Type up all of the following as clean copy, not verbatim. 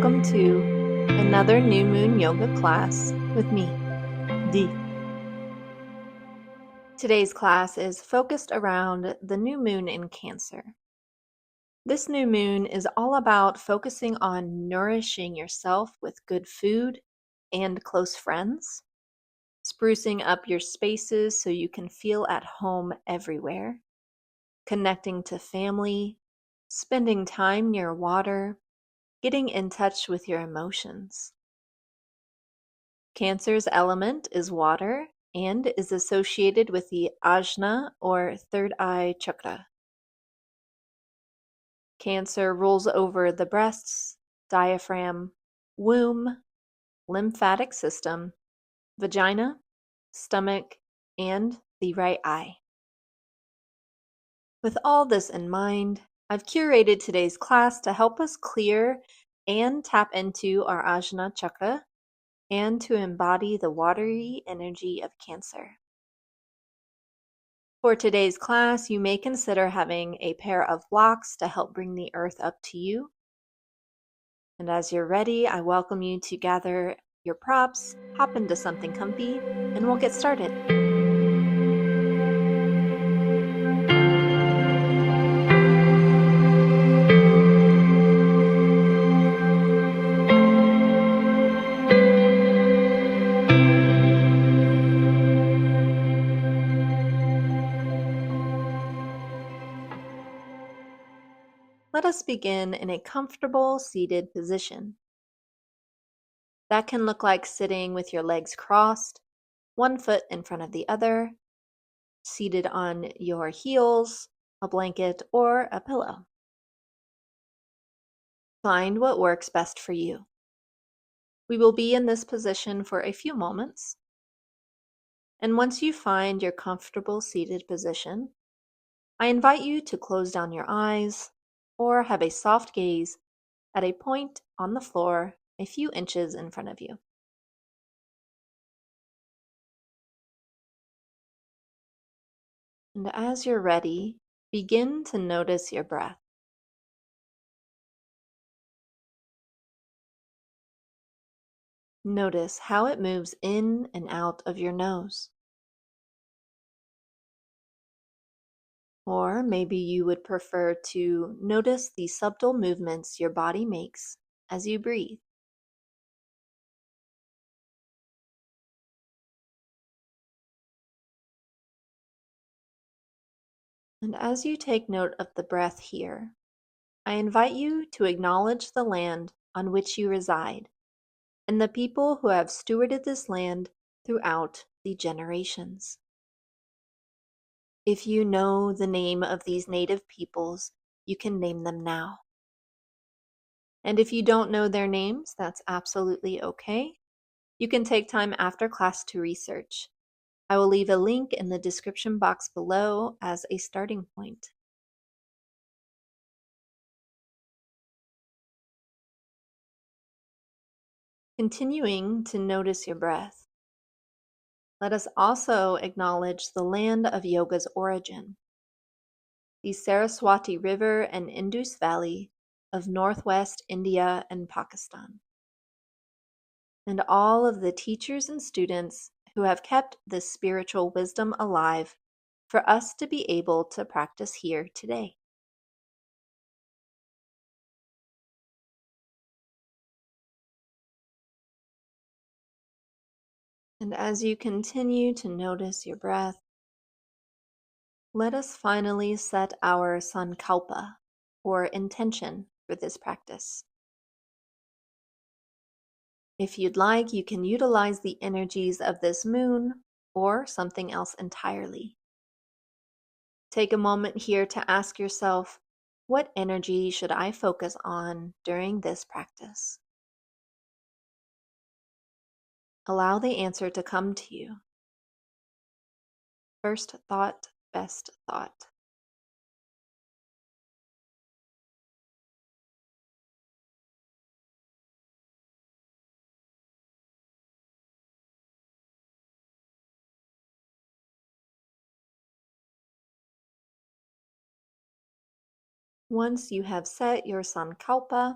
welcome to another new moon yoga class with me, Dee. Today's class is focused around the new moon in Cancer. This new moon is all about focusing on nourishing yourself with good food and close friends, sprucing up your spaces so you can feel at home everywhere, connecting to family, spending time near water, getting in touch with your emotions. Cancer's element is water and is associated with the ajna or third eye chakra. Cancer rules over the breasts, diaphragm, womb, lymphatic system, vagina, stomach, and the right eye. With all this in mind, I've curated today's class to help us clear and tap into our ajna chakra and to embody the watery energy of Cancer. For today's class, you may consider having a pair of blocks to help bring the earth up to you. And as you're ready, I welcome you to gather your props, hop into something comfy, and we'll get started. Let us begin in a comfortable seated position. That can look like sitting with your legs crossed, one foot in front of the other, seated on your heels, a blanket, or a pillow. Find what works best for you. We will be in this position for a few moments. And once you find your comfortable seated position, I invite you to close down your eyes or have a soft gaze at a point on the floor a few inches in front of you. And as you're ready, begin to notice your breath. Notice how it moves in and out of your nose. Or maybe you would prefer to notice the subtle movements your body makes as you breathe. And as you take note of the breath here, I invite you to acknowledge the land on which you reside and the people who have stewarded this land throughout the generations. If you know the name of these native peoples, you can name them now. And if you don't know their names, that's absolutely okay. You can take time after class to research. I will leave a link in the description box below as a starting point. Continuing to notice your breath, let us also acknowledge the land of yoga's origin, the Saraswati River and Indus Valley of Northwest India and Pakistan, and all of the teachers and students who have kept this spiritual wisdom alive for us to be able to practice here today. And as you continue to notice your breath, let us finally set our sankalpa, or intention, for this practice. If you'd like, you can utilize the energies of this moon or something else entirely. Take a moment here to ask yourself, what energy should I focus on during this practice? Allow the answer to come to you. First thought, best thought. Once you have set your sankalpa,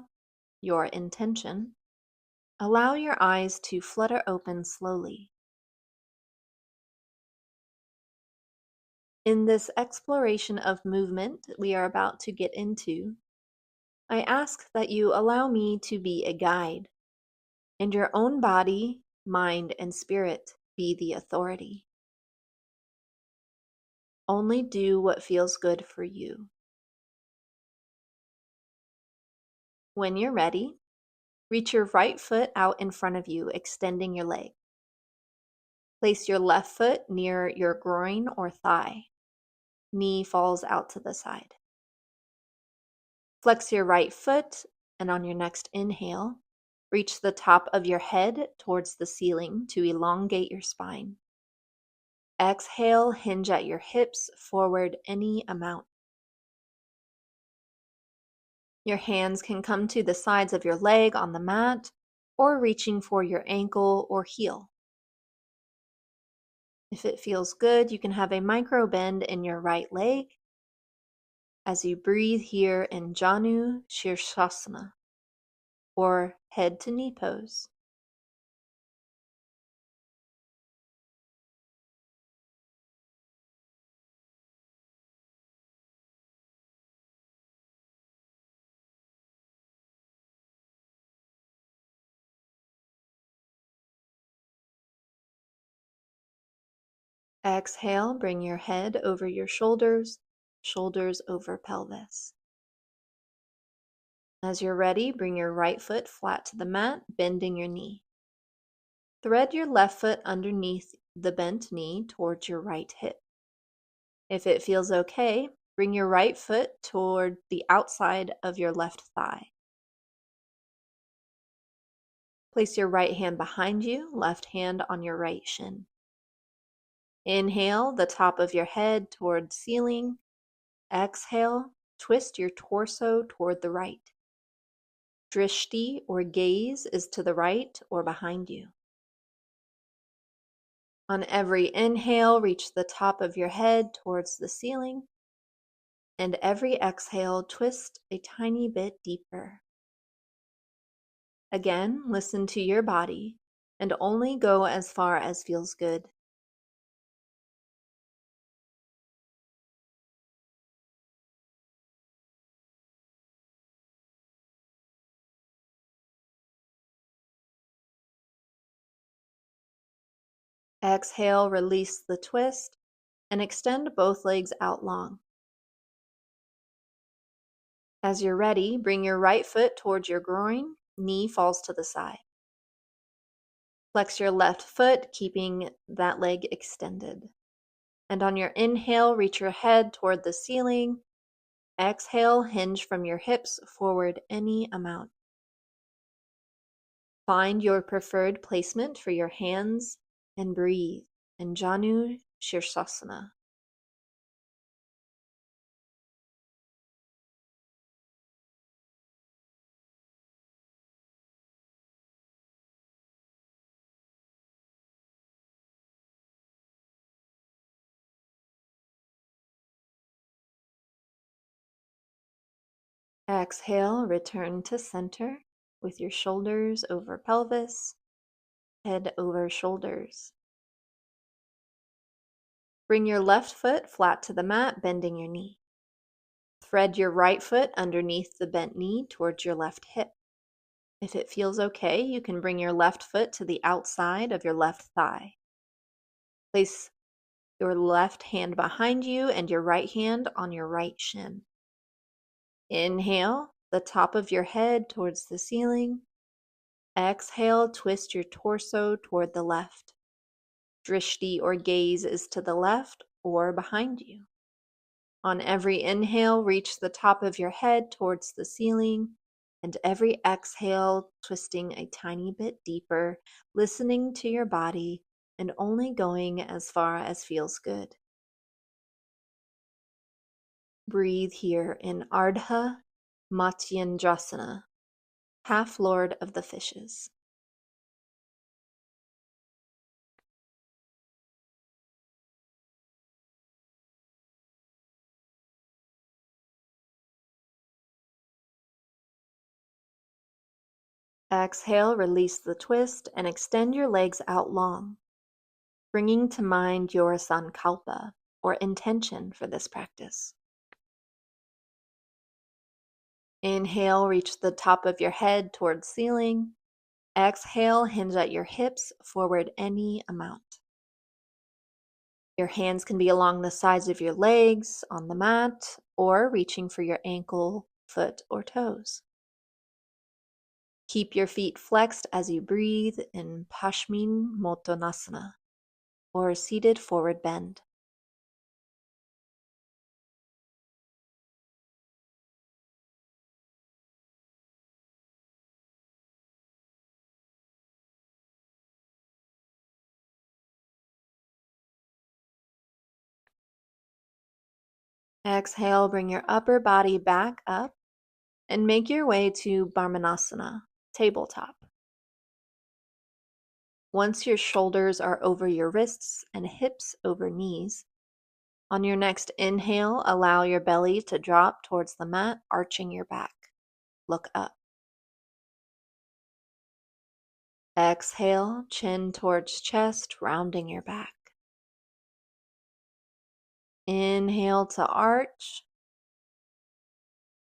your intention, allow your eyes to flutter open slowly. In this exploration of movement we are about to get into, I ask that you allow me to be a guide, and your own body, mind, and spirit be the authority. Only do what feels good for you. When you're ready, reach your right foot out in front of you, extending your leg. Place your left foot near your groin or thigh. Knee falls out to the side. Flex your right foot, and on your next inhale, reach the top of your head towards the ceiling to elongate your spine. Exhale, hinge at your hips forward any amount. Your hands can come to the sides of your leg on the mat or reaching for your ankle or heel. If it feels good, you can have a micro bend in your right leg as you breathe here in Janu Shirshasana, or head to knee pose. Exhale, bring your head over your shoulders, shoulders over pelvis. As you're ready, bring your right foot flat to the mat, bending your knee. Thread your left foot underneath the bent knee towards your right hip. If it feels okay, bring your right foot toward the outside of your left thigh. Place your right hand behind you, left hand on your right shin. Inhale, the top of your head toward ceiling. Exhale, twist your torso toward the right. Drishti or gaze is to the right or behind you. On every inhale, reach the top of your head towards the ceiling, and every exhale, twist a tiny bit deeper. Again, listen to your body and only go as far as feels good. Exhale, release the twist, and extend both legs out long. As you're ready, bring your right foot towards your groin, knee falls to the side. Flex your left foot, keeping that leg extended. And on your inhale, reach your head toward the ceiling. Exhale, hinge from your hips forward any amount. Find your preferred placement for your hands and breathe in Janu Shirshasana. Exhale, return to center with your shoulders over pelvis, head over shoulders. Bring your left foot flat to the mat, bending your knee. Thread your right foot underneath the bent knee towards your left hip. If it feels okay, you can bring your left foot to the outside of your left thigh. Place your left hand behind you and your right hand on your right shin. Inhale, the top of your head towards the ceiling. Exhale, twist your torso toward the left. Drishti or gaze is to the left or behind you. On every inhale, reach the top of your head towards the ceiling, and every exhale, twisting a tiny bit deeper, listening to your body, and only going as far as feels good. Breathe here in Ardha Matsyendrasana, half lord of the fishes. Exhale, release the twist and extend your legs out long, bringing to mind your sankalpa, or intention for this practice. Inhale, reach the top of your head towards ceiling. Exhale, hinge at your hips forward any amount. Your hands can be along the sides of your legs on the mat or reaching for your ankle, foot, or toes. Keep your feet flexed as you breathe in Paschimottanasana, or seated forward bend. Exhale, bring your upper body back up and make your way to Brahmanasana, tabletop. Once your shoulders are over your wrists and hips over knees, on your next inhale, allow your belly to drop towards the mat, arching your back. Look up. Exhale, chin towards chest, rounding your back. Inhale to arch.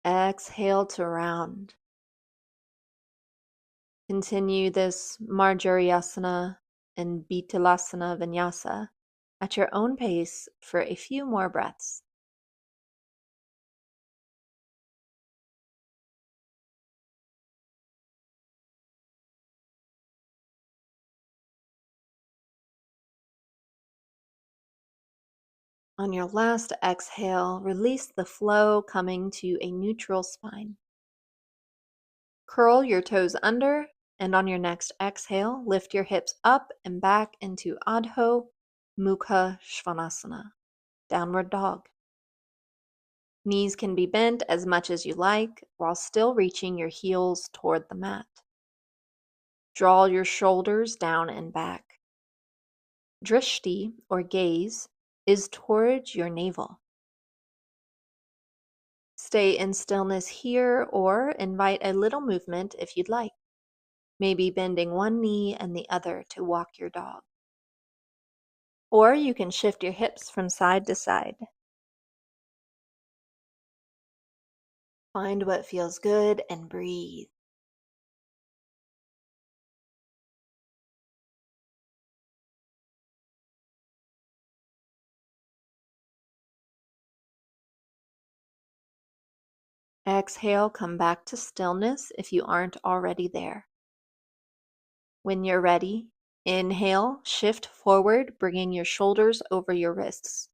Exhale to round. Continue this Marjariyasana and Bitalasana Vinyasa at your own pace for a few more breaths. On your last exhale, release the flow, coming to a neutral spine. Curl your toes under, and on your next exhale, lift your hips up and back into Adho Mukha Svanasana, downward dog. Knees can be bent as much as you like while still reaching your heels toward the mat. Draw your shoulders down and back. Drishti, or gaze, is towards your navel. Stay in stillness here or invite a little movement if you'd like, maybe bending one knee and the other to walk your dog. Or you can shift your hips from side to side. Find what feels good and breathe. Exhale, come back to stillness if you aren't already there. When you're ready, inhale, shift forward, bringing your shoulders over your wrists.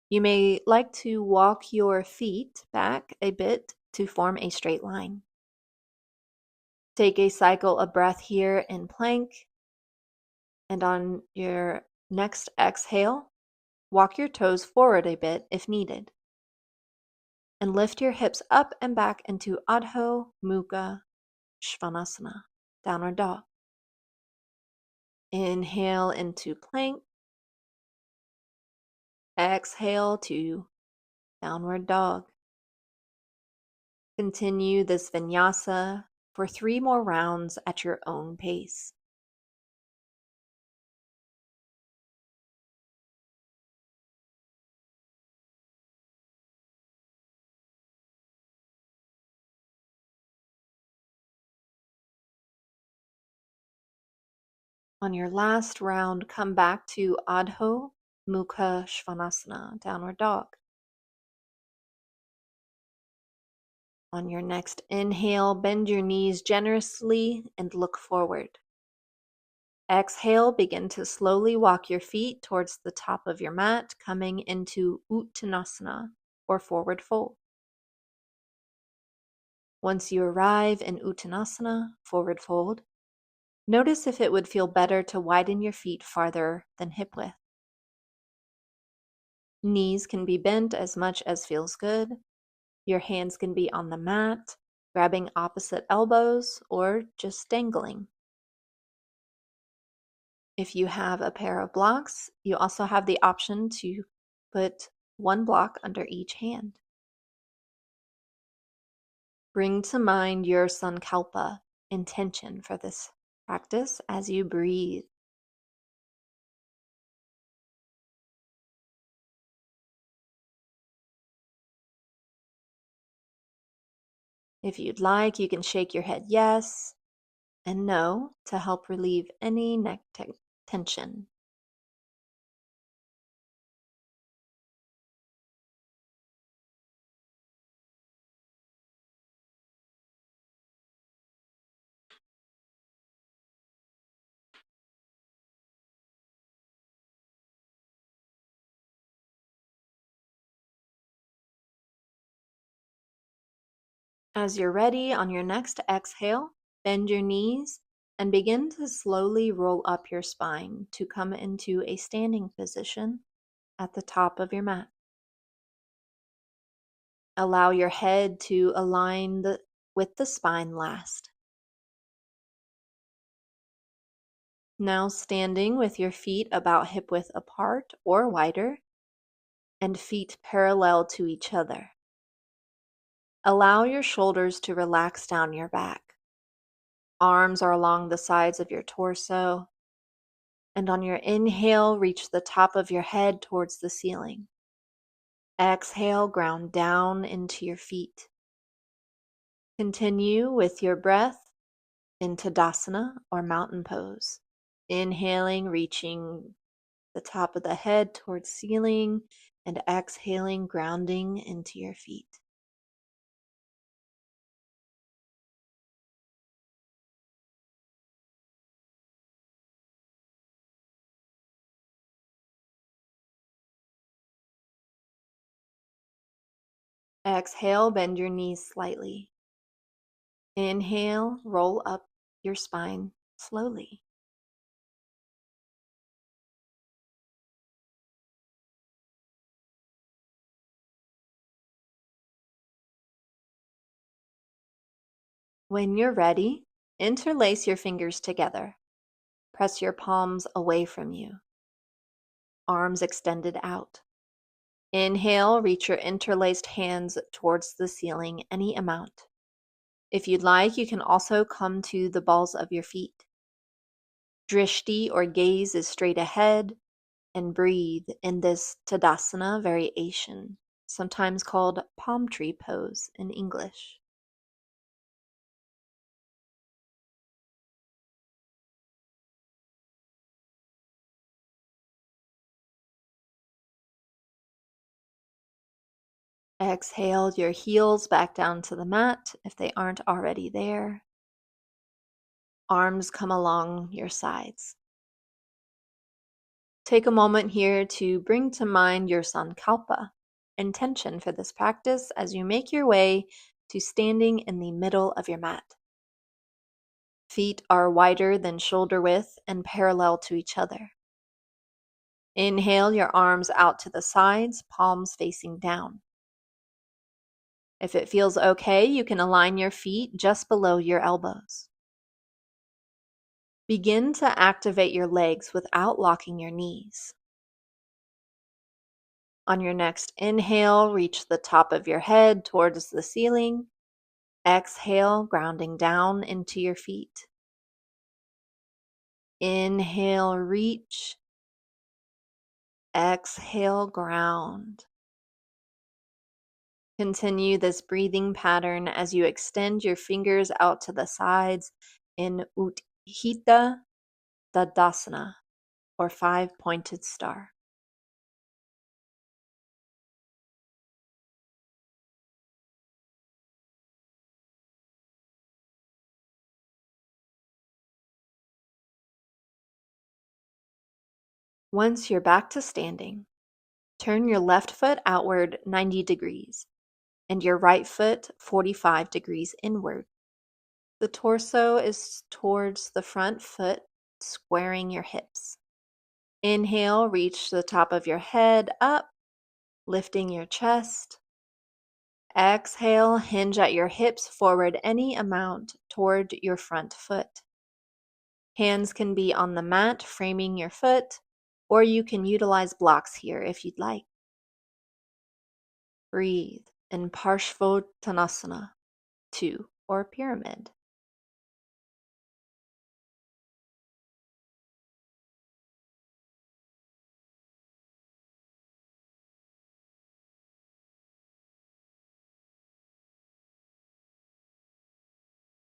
You may like to walk your feet back a bit to form a straight line. Take a cycle of breath here in plank, and on your next exhale, walk your toes forward a bit if needed. And lift your hips up and back into Adho Mukha Svanasana, downward dog. Inhale into plank. Exhale to downward dog. Continue this vinyasa for 3 more rounds at your own pace. On your last round, come back to Adho Mukha Svanasana, downward dog. On your next inhale, bend your knees generously and look forward. Exhale, begin to slowly walk your feet towards the top of your mat, coming into Uttanasana, or forward fold. Once you arrive in Uttanasana, forward fold, notice if it would feel better to widen your feet farther than hip width. Knees can be bent as much as feels good. Your hands can be on the mat, grabbing opposite elbows, or just dangling. If you have a pair of blocks, you also have the option to put one block under each hand. Bring to mind your sankalpa, intention for this practice as you breathe. If you'd like, you can shake your head yes and no to help relieve any neck tension. As you're ready, on your next exhale, bend your knees and begin to slowly roll up your spine to come into a standing position at the top of your mat. Allow your head to align with the spine last. Now standing with your feet about hip width apart or wider and feet parallel to each other. Allow your shoulders to relax down your back. Arms are along the sides of your torso. And on your inhale, reach the top of your head towards the ceiling. Exhale, ground down into your feet. Continue with your breath in Tadasana or mountain pose. Inhaling, reaching the top of the head towards ceiling, and exhaling, grounding into your feet. Exhale, bend your knees slightly. Inhale, roll up your spine slowly. When you're ready, interlace your fingers together. Press your palms away from you. Arms extended out. Inhale, reach your interlaced hands towards the ceiling any amount. If you'd like, you can also come to the balls of your feet. Drishti or gaze is straight ahead, and breathe in this Tadasana variation, sometimes called palm tree pose in English. Exhale your heels back down to the mat if they aren't already there. Arms come along your sides. Take a moment here to bring to mind your sankalpa, intention for this practice as you make your way to standing in the middle of your mat. Feet are wider than shoulder width and parallel to each other. Inhale your arms out to the sides, palms facing down. If it feels okay, you can align your feet just below your elbows. Begin to activate your legs without locking your knees. On your next inhale, reach the top of your head towards the ceiling. Exhale, grounding down into your feet. Inhale, reach. Exhale, ground. Continue this breathing pattern as you extend your fingers out to the sides in Utthita Tadasana, or five-pointed star. Once you're back to standing, turn your left foot outward 90 degrees and your right foot 45 degrees inward. The torso is towards the front foot, squaring your hips. Inhale, reach the top of your head up, lifting your chest. Exhale, hinge at your hips forward any amount toward your front foot. Hands can be on the mat, framing your foot, or you can utilize blocks here if you'd like. Breathe in Parshvottanasana 2, or pyramid.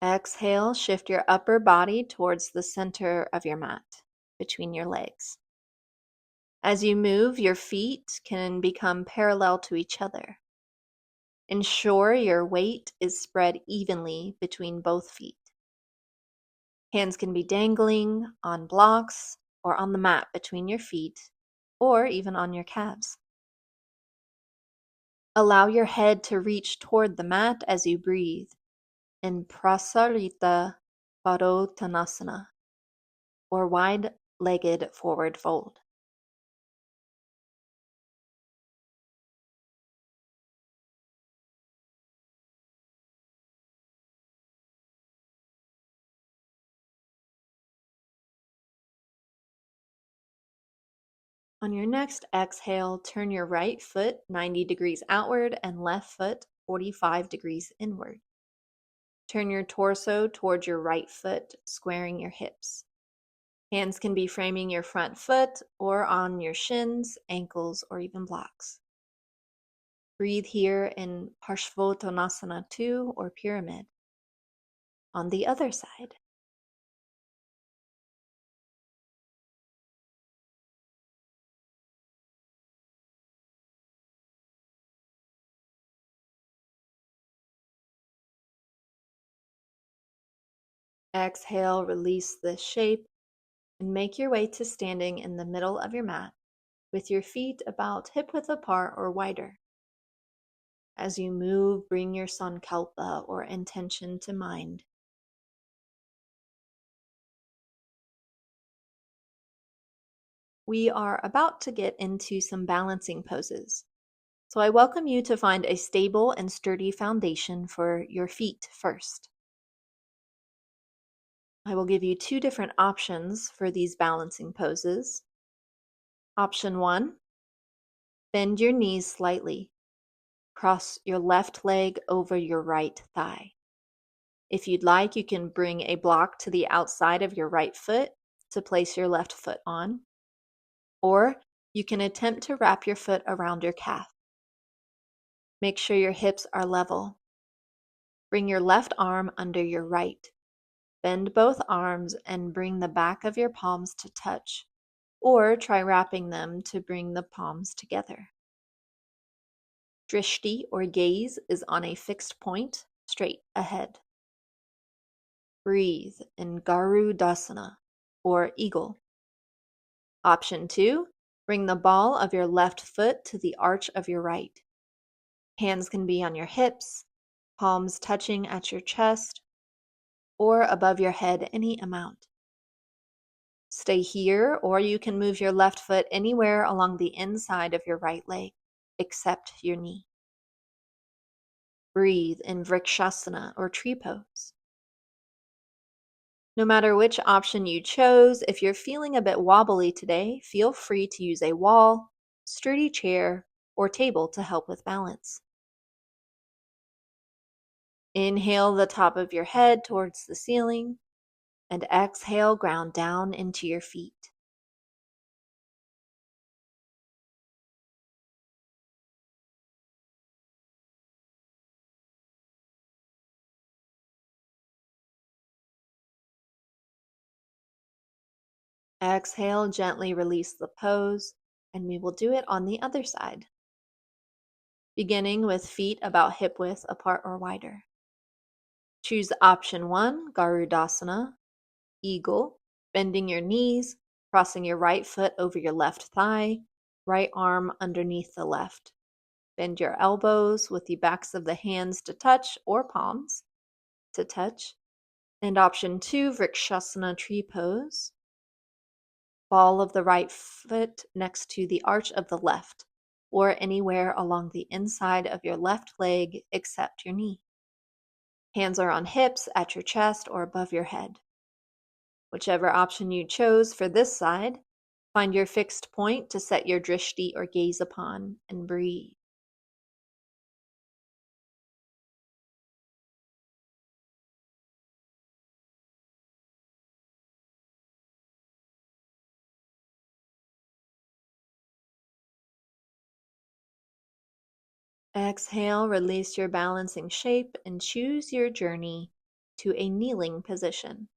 Exhale, shift your upper body towards the center of your mat, between your legs. As you move, your feet can become parallel to each other. Ensure your weight is spread evenly between both feet. Hands can be dangling on blocks or on the mat between your feet, or even on your calves. Allow your head to reach toward the mat as you breathe in Prasarita Padottanasana, or wide-legged forward fold. On your next exhale, turn your right foot 90 degrees outward and left foot 45 degrees inward. Turn your torso towards your right foot, squaring your hips. Hands can be framing your front foot or on your shins, ankles, or even blocks. Breathe here in Parshvottanasana 2 or pyramid. On the other side. Exhale, release this shape, and make your way to standing in the middle of your mat with your feet about hip-width apart or wider. As you move, bring your sankalpa or intention to mind. We are about to get into some balancing poses, so I welcome you to find a stable and sturdy foundation for your feet first. I will give you two different options for these balancing poses. Option 1, bend your knees slightly. Cross your left leg over your right thigh. If you'd like, you can bring a block to the outside of your right foot to place your left foot on, or you can attempt to wrap your foot around your calf. Make sure your hips are level. Bring your left arm under your right. Bend both arms and bring the back of your palms to touch, or try wrapping them to bring the palms together. Drishti or gaze is on a fixed point, straight ahead. Breathe in Garudasana or eagle. Option 2, bring the ball of your left foot to the arch of your right. Hands can be on your hips, palms touching at your chest, or above your head any amount. Stay here, or you can move your left foot anywhere along the inside of your right leg, except your knee. Breathe in Vrikshasana or tree pose. No matter which option you chose, if you're feeling a bit wobbly today, feel free to use a wall, sturdy chair, or table to help with balance. Inhale the top of your head towards the ceiling, and exhale, ground down into your feet. Exhale, gently release the pose, and we will do it on the other side. Beginning with feet about hip width apart or wider. Choose option 1, Garudasana, eagle, bending your knees, crossing your right foot over your left thigh, right arm underneath the left. Bend your elbows with the backs of the hands to touch or palms to touch. And option 2, Vrikshasana tree pose. Ball of the right foot next to the arch of the left, or anywhere along the inside of your left leg except your knee. Hands are on hips, at your chest, or above your head. Whichever option you chose for this side, find your fixed point to set your drishti or gaze upon and breathe. Exhale, release your balancing shape and choose your journey to a kneeling position.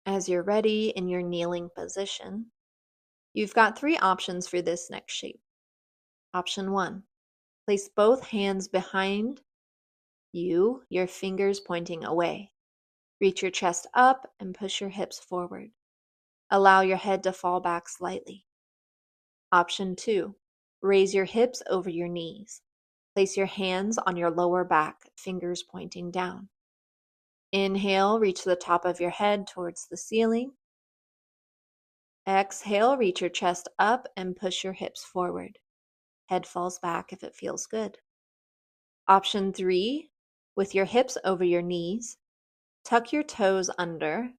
As you're ready in your kneeling position, you've got three options for this next shape. Option 1, place both hands behind you, your fingers pointing away. Reach your chest up and push your hips forward. Allow your head to fall back slightly. Option 2, raise your hips over your knees. Place your hands on your lower back, fingers pointing down. Inhale, reach the top of your head towards the ceiling. Exhale, reach your chest up and push your hips forward. Head falls back if it feels good. Option 3, with your hips over your knees, tuck your toes under,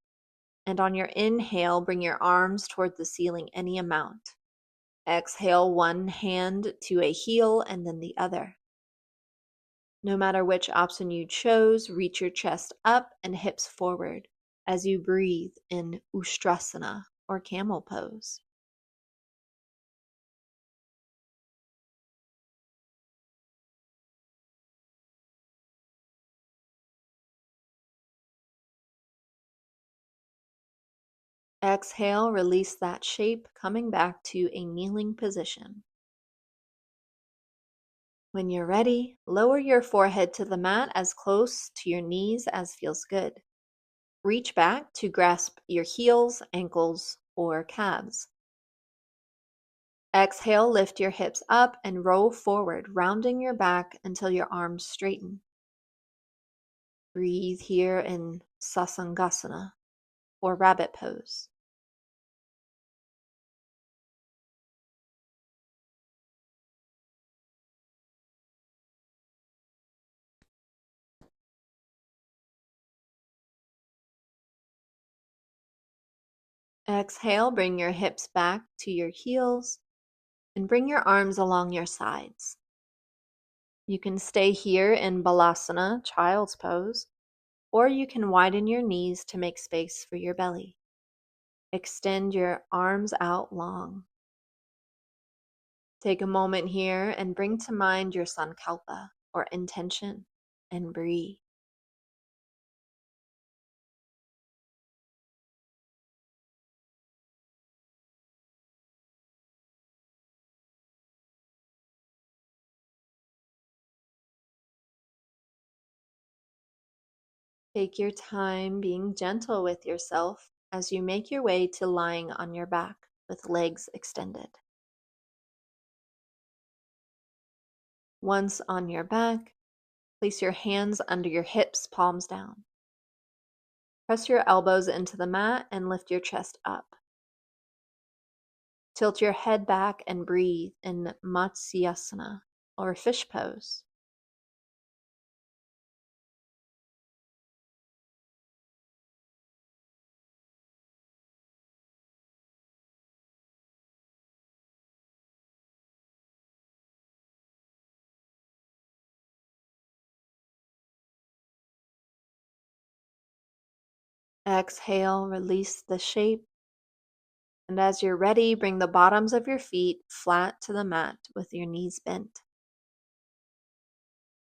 and on your inhale, bring your arms toward the ceiling any amount. Exhale, one hand to a heel and then the other. No matter which option you chose, reach your chest up and hips forward as you breathe in Ustrasana or camel pose. Exhale, release that shape, coming back to a kneeling position. When you're ready, lower your forehead to the mat as close to your knees as feels good. Reach back to grasp your heels, ankles, or calves. Exhale, lift your hips up and roll forward, rounding your back until your arms straighten. Breathe here in Sasangasana or rabbit pose. Exhale, bring your hips back to your heels and bring your arms along your sides. You can stay here in Balasana, child's pose, or you can widen your knees to make space for your belly. Extend your arms out long. Take a moment here and bring to mind your sankalpa or intention and breathe. Take your time being gentle with yourself as you make your way to lying on your back with legs extended. Once on your back, place your hands under your hips, palms down. Press your elbows into the mat and lift your chest up. Tilt your head back and breathe in Matsyasana or fish pose. Exhale, release the shape. And as you're ready, bring the bottoms of your feet flat to the mat with your knees bent.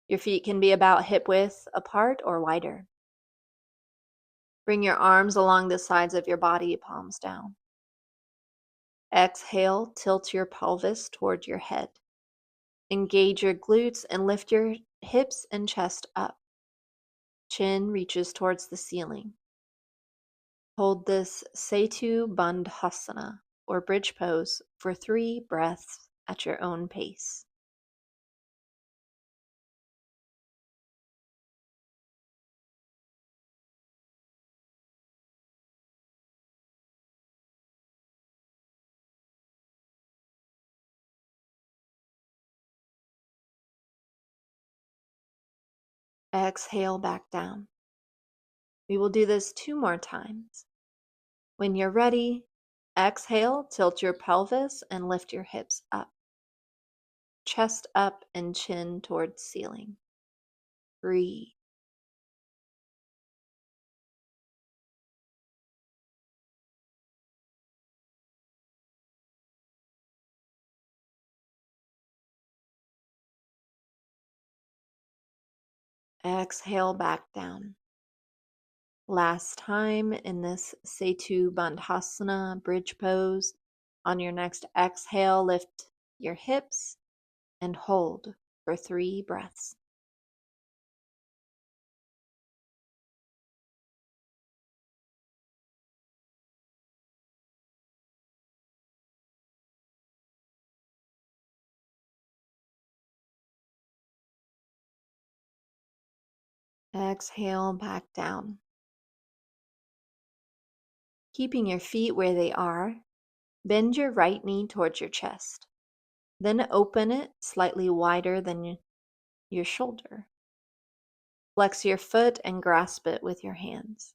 Your feet can be about hip width apart or wider. Bring your arms along the sides of your body, palms down. Exhale, tilt your pelvis toward your head. Engage your glutes and lift your hips and chest up. Chin reaches towards the ceiling. Hold this Setu Bandhasana or bridge pose for 3 breaths at your own pace. Exhale back down. We will do this 2 more times. When you're ready, exhale, tilt your pelvis and lift your hips up. Chest up and chin towards ceiling. Breathe. Exhale back down. Last time in this Setu Bandhasana bridge pose. On your next exhale, lift your hips and hold for 3 breaths. Exhale back down. Keeping your feet where they are, bend your right knee towards your chest. Then open it slightly wider than your shoulder. Flex your foot and grasp it with your hands.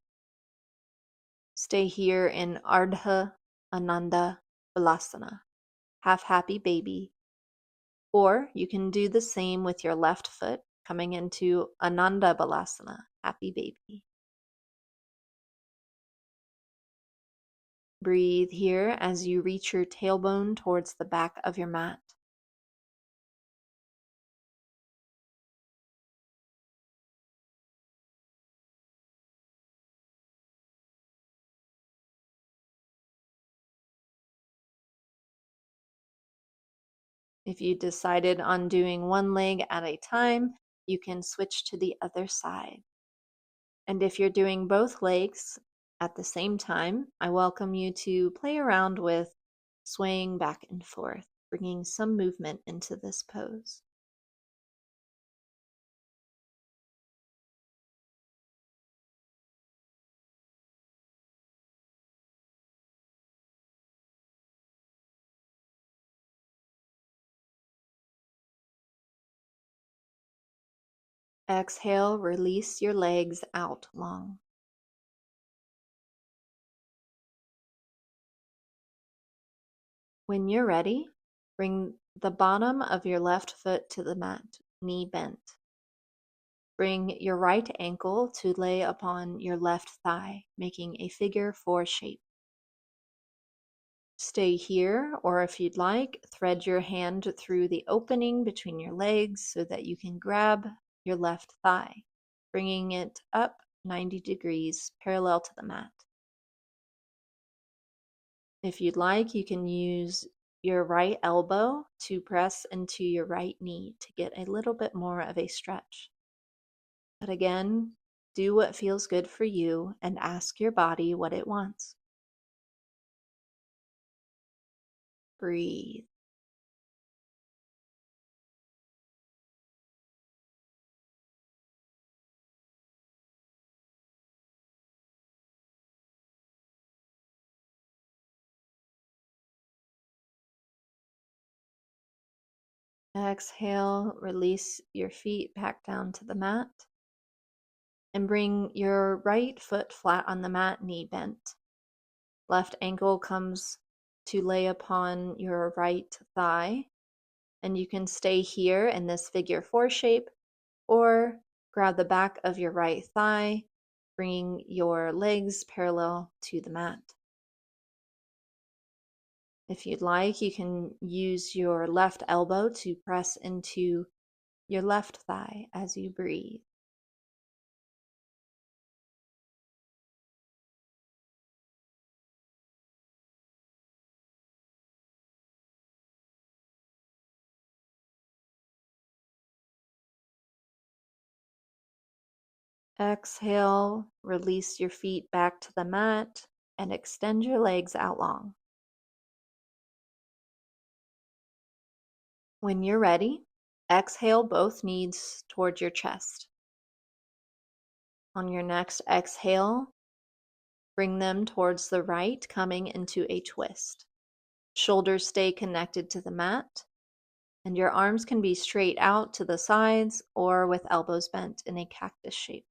Stay here in Ardha Ananda Balasana, half happy baby. Or you can do the same with your left foot, coming into Ananda Balasana, happy baby. Breathe here as you reach your tailbone towards the back of your mat. If you decided on doing one leg at a time, you can switch to the other side. And if you're doing both legs at the same time, I welcome you to play around with swaying back and forth, bringing some movement into this pose. Exhale, release your legs out long. When you're ready, bring the bottom of your left foot to the mat, knee bent. Bring your right ankle to lay upon your left thigh, making a figure 4 shape. Stay here, or if you'd like, thread your hand through the opening between your legs so that you can grab your left thigh, bringing it up 90 degrees parallel to the mat. If you'd like, you can use your right elbow to press into your right knee to get a little bit more of a stretch. But again, do what feels good for you and ask your body what it wants. Breathe. Exhale, release your feet back down to the mat. And bring your right foot flat on the mat, knee bent. Left ankle comes to lay upon your right thigh. And you can stay here in this figure 4 shape, or grab the back of your right thigh, bringing your legs parallel to the mat. If you'd like, you can use your left elbow to press into your left thigh as you breathe. Exhale, release your feet back to the mat and extend your legs out long. When you're ready, exhale both knees toward your chest. On your next exhale, bring them towards the right, coming into a twist. Shoulders stay connected to the mat, and your arms can be straight out to the sides or with elbows bent in a cactus shape.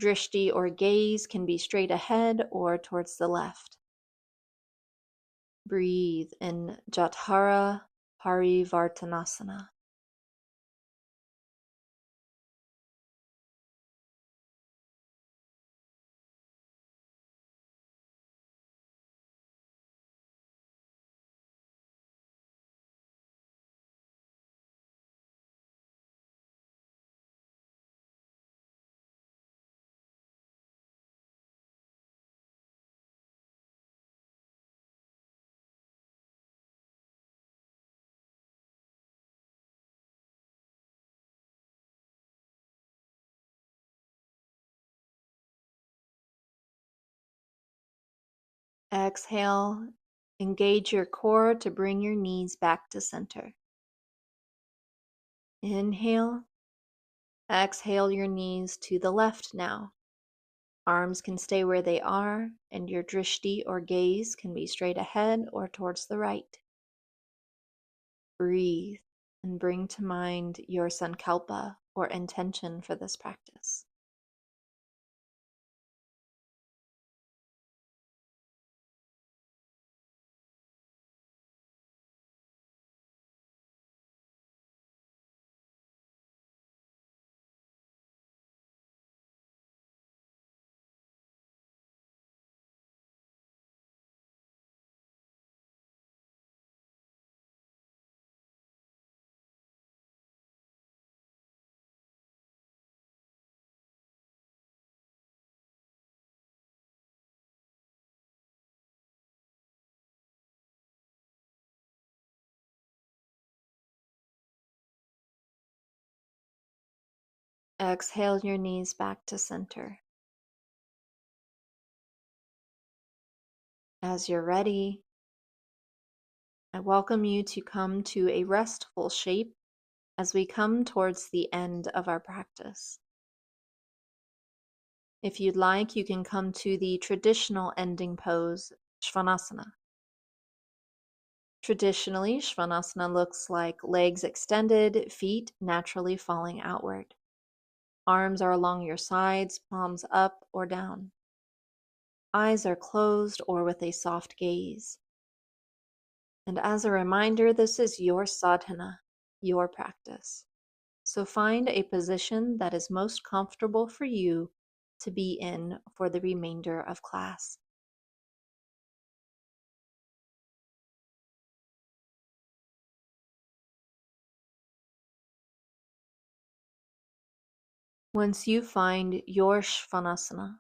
Drishti or gaze can be straight ahead or towards the left. Breathe in Jatara Parivartanasana. Exhale, engage your core to bring your knees back to center. Inhale, exhale your knees to the left now. Arms can stay where they are, and your drishti or gaze can be straight ahead or towards the right. Breathe and bring to mind your sankalpa or intention for this practice. Exhale your knees back to center. As you're ready, I welcome you to come to a restful shape as we come towards the end of our practice. If you'd like, you can come to the traditional ending pose, Svanasana. Traditionally, Svanasana looks like legs extended, feet naturally falling outward. Arms are along your sides, palms up or down. Eyes are closed or with a soft gaze. And as a reminder, this is your sadhana, your practice. So find a position that is most comfortable for you to be in for the remainder of class. Once you find your Svanasana,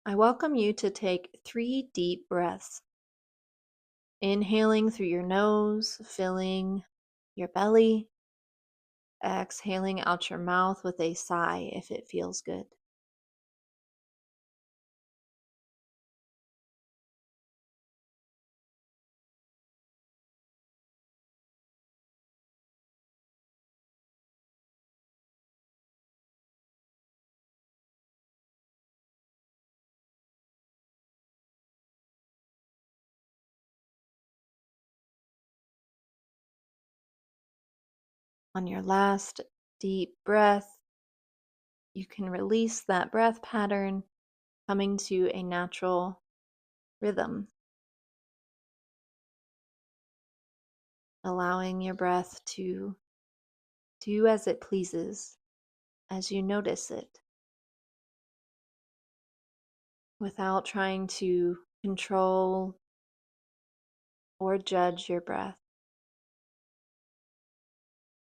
I welcome you to take 3 deep breaths. Inhaling through your nose, filling your belly. Exhaling out your mouth with a sigh if it feels good. On your last deep breath, you can release that breath pattern, coming to a natural rhythm, allowing your breath to do as it pleases as you notice it, without trying to control or judge your breath.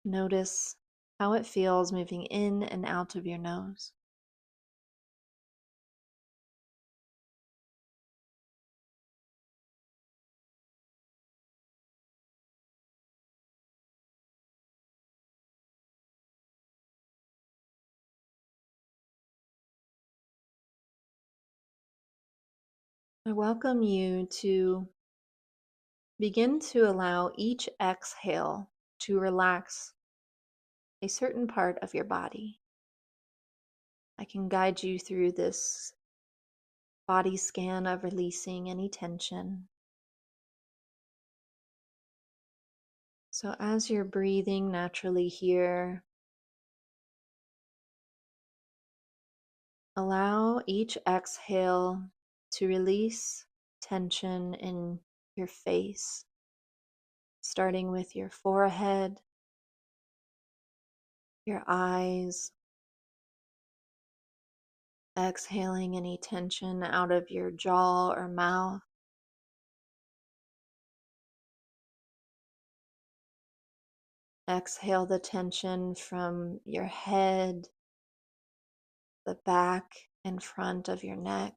Notice how it feels moving in and out of your nose. I welcome you to begin to allow each exhale to relax a certain part of your body. I can guide you through this body scan of releasing any tension. So as you're breathing naturally here, allow each exhale to release tension in your face, starting with your forehead, your eyes, exhaling any tension out of your jaw or mouth. Exhale the tension from your head, the back and front of your neck.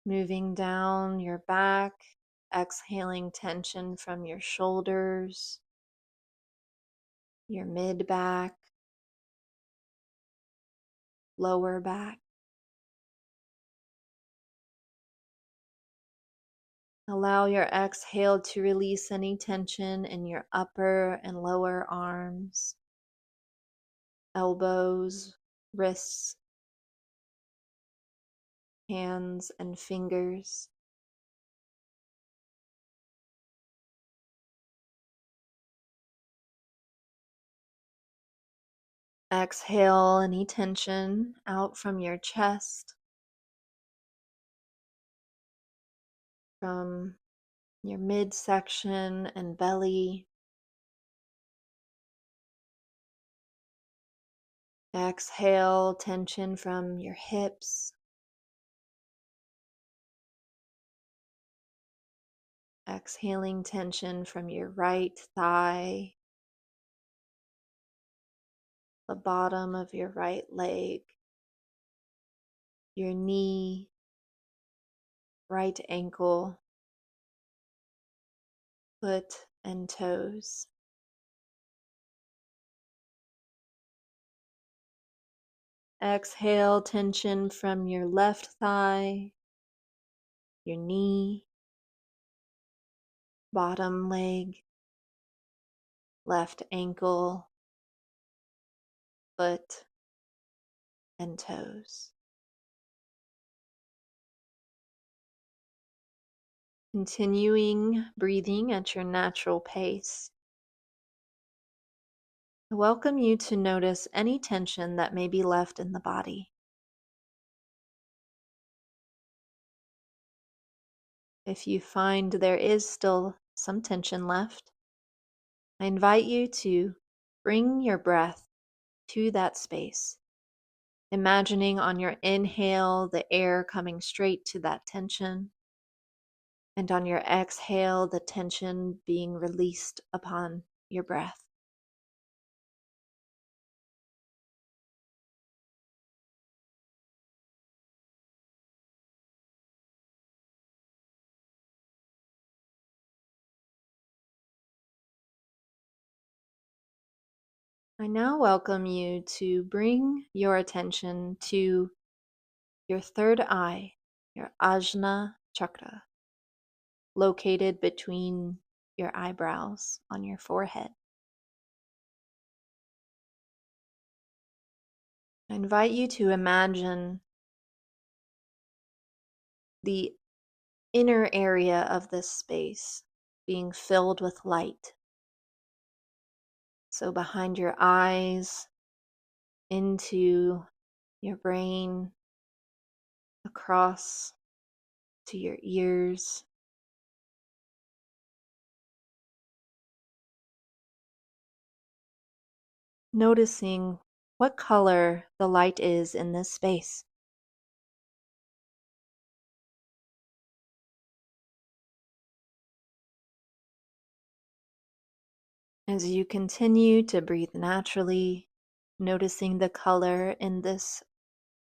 Moving down your back, exhaling tension from your shoulders, your mid back, lower back. Allow your exhale to release any tension in your upper and lower arms, elbows, wrists, hands, and fingers. Exhale any tension out from your chest, from your midsection and belly. Exhale tension from your hips. Exhaling tension from your right thigh, the bottom of your right leg, your knee, right ankle, foot, and toes. Exhale tension from your left thigh, your knee, bottom leg, left ankle, foot, and toes. Continuing breathing at your natural pace. I welcome you to notice any tension that may be left in the body. If you find there is still some tension left, I invite you to bring your breath to that space, imagining on your inhale the air coming straight to that tension, and on your exhale the tension being released upon your breath. I now welcome you to bring your attention to your third eye, your Ajna chakra, located between your eyebrows on your forehead. I invite you to imagine the inner area of this space being filled with light. So behind your eyes, into your brain, across to your ears. Noticing what color the light is in this space. As you continue to breathe naturally, noticing the color in this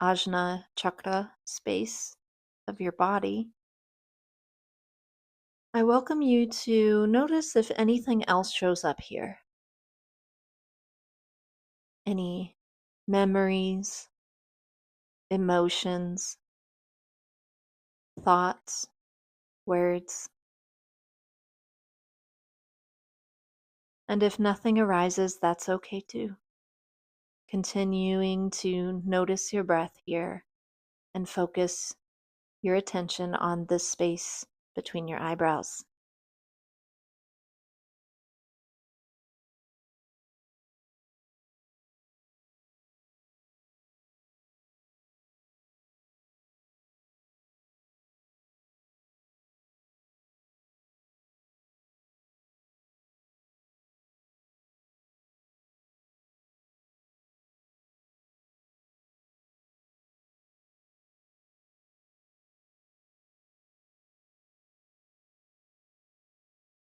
Ajna chakra space of your body, I welcome you to notice if anything else shows up here. Any memories, emotions, thoughts, words. And if nothing arises, that's okay too. Continuing to notice your breath here and focus your attention on this space between your eyebrows.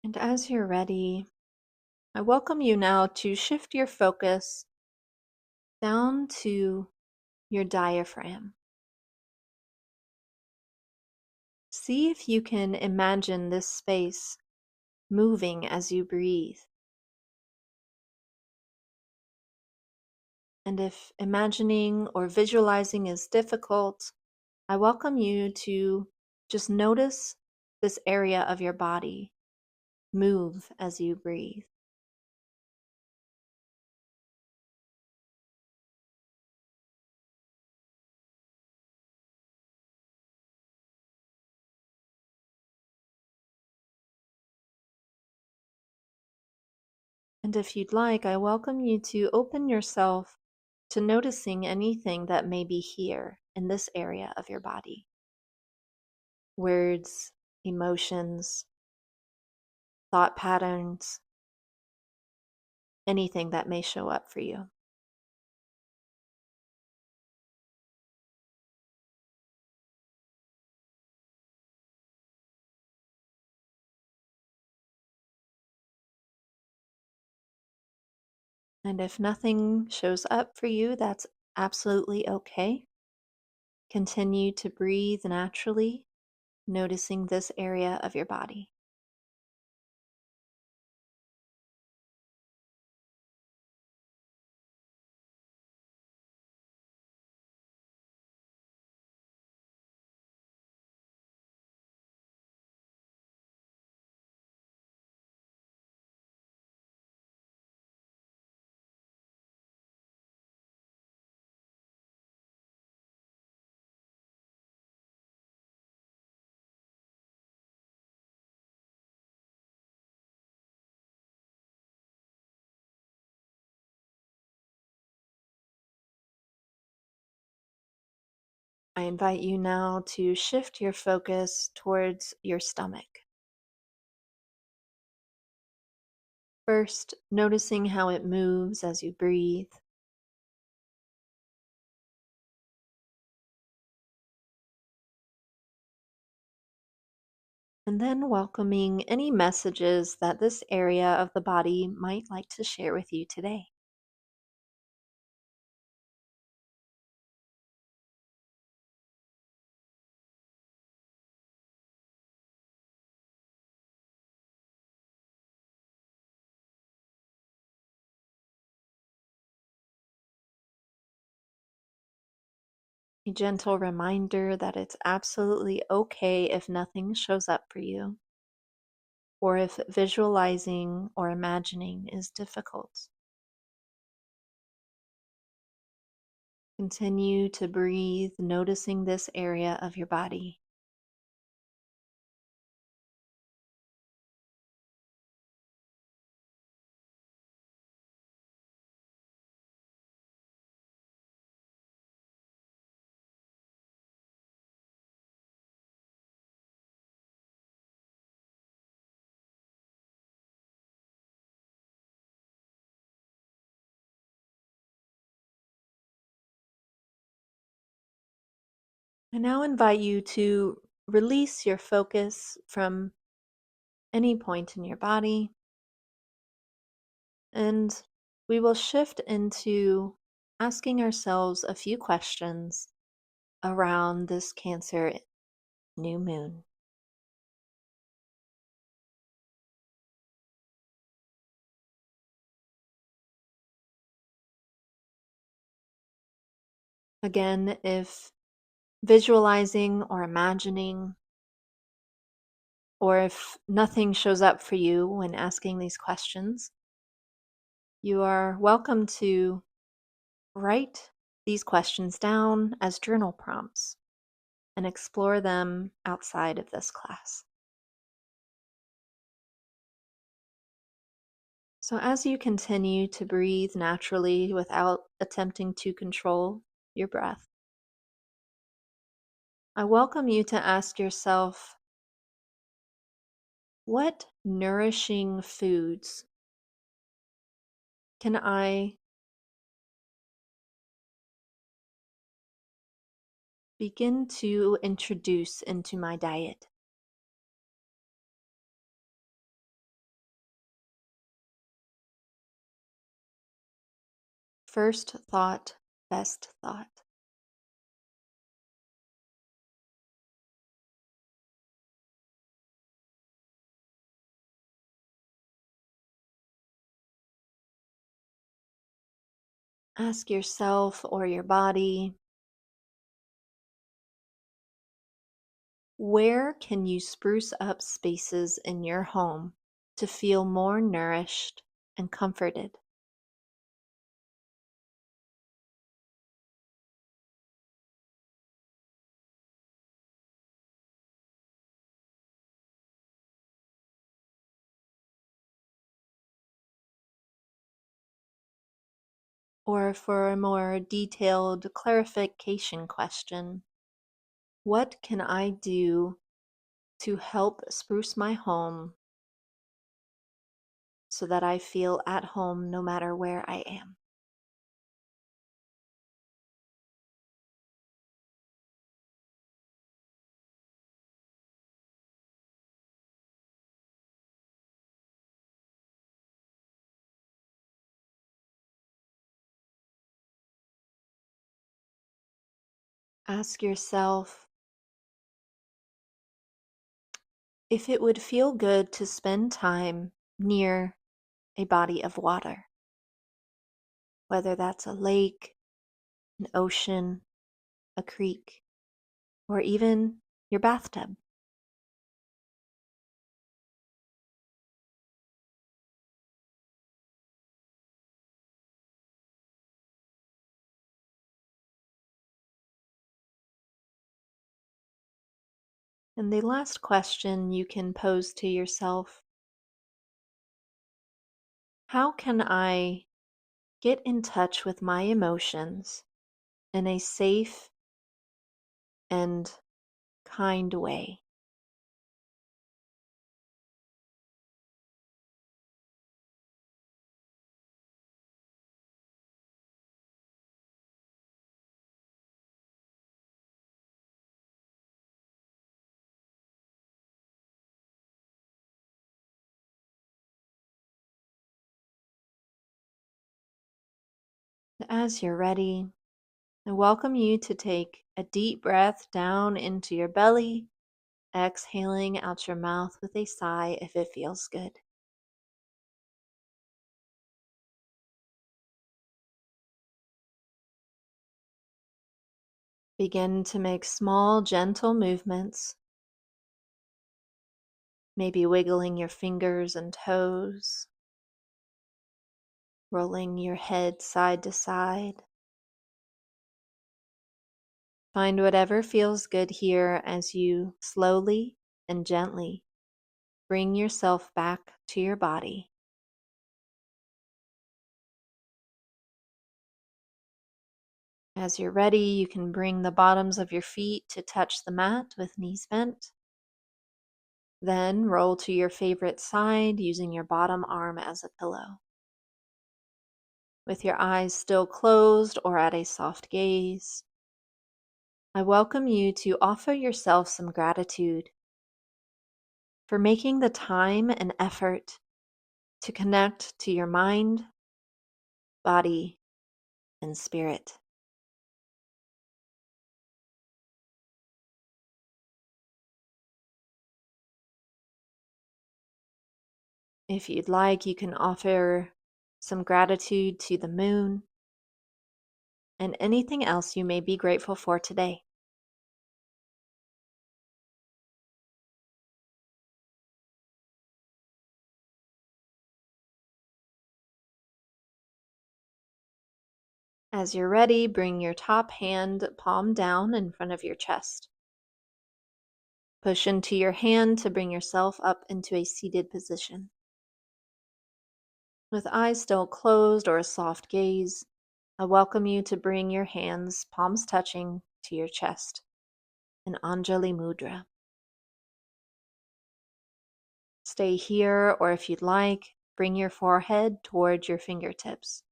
And as you're ready, I welcome you now to shift your focus down to your diaphragm. See if you can imagine this space moving as you breathe. And if imagining or visualizing is difficult, I welcome you to just notice this area of your body move as you breathe. And if you'd like, I welcome you to open yourself to noticing anything that may be here in this area of your body. Words, emotions, thought patterns, anything that may show up for you. And if nothing shows up for you, that's absolutely okay. Continue to breathe naturally, noticing this area of your body. I invite you now to shift your focus towards your stomach. First, noticing how it moves as you breathe, and then welcoming any messages that this area of the body might like to share with you today. A gentle reminder that it's absolutely okay if nothing shows up for you, or if visualizing or imagining is difficult. Continue to breathe, noticing this area of your body. I now invite you to release your focus from any point in your body, and we will shift into asking ourselves a few questions around this Cancer new moon. Again, if visualizing or imagining, or if nothing shows up for you when asking these questions, you are welcome to write these questions down as journal prompts and explore them outside of this class. So, as you continue to breathe naturally without attempting to control your breath, I welcome you to ask yourself, what nourishing foods can I begin to introduce into my diet? First thought, best thought. Ask yourself or your body, where can you spruce up spaces in your home to feel more nourished and comforted? Or for a more detailed clarification question, what can I do to help spruce my home so that I feel at home no matter where I am? Ask yourself if it would feel good to spend time near a body of water, whether that's a lake, an ocean, a creek, or even your bathtub. And the last question you can pose to yourself: how can I get in touch with my emotions in a safe and kind way? As you're ready, I welcome you to take a deep breath down into your belly, exhaling out your mouth with a sigh if it feels good. Begin to make small, gentle movements, maybe wiggling your fingers and toes, rolling your head side to side. Find whatever feels good here as you slowly and gently bring yourself back to your body. As you're ready, you can bring the bottoms of your feet to touch the mat with knees bent. Then roll to your favorite side using your bottom arm as a pillow. With your eyes still closed or at a soft gaze, I welcome you to offer yourself some gratitude for making the time and effort to connect to your mind, body, and spirit. If you'd like, you can offer some gratitude to the moon and anything else you may be grateful for today. As you're ready, bring your top hand palm down in front of your chest. Push into your hand to bring yourself up into a seated position. With eyes still closed or a soft gaze, I welcome you to bring your hands, palms touching, to your chest in Anjali Mudra. Stay here, or if you'd like, bring your forehead towards your fingertips.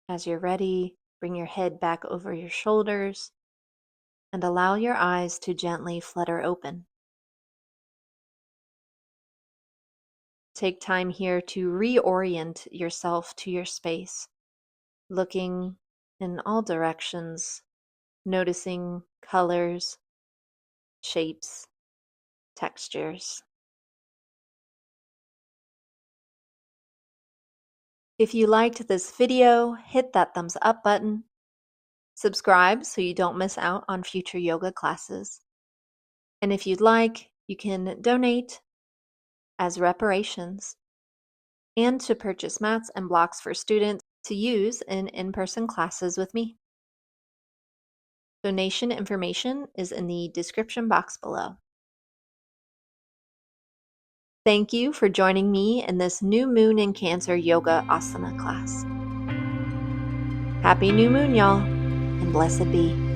As you're ready, bring your head back over your shoulders and allow your eyes to gently flutter open. Take time here to reorient yourself to your space, looking in all directions, noticing colors, shapes, textures. If you liked this video, hit that thumbs up button. Subscribe so you don't miss out on future yoga classes. And if you'd like, you can donate as reparations and to purchase mats and blocks for students to use in in-person classes with me. Donation information is in the description box below. Thank you for joining me in this new moon in Cancer yoga asana class. Happy new moon, y'all, and blessed be.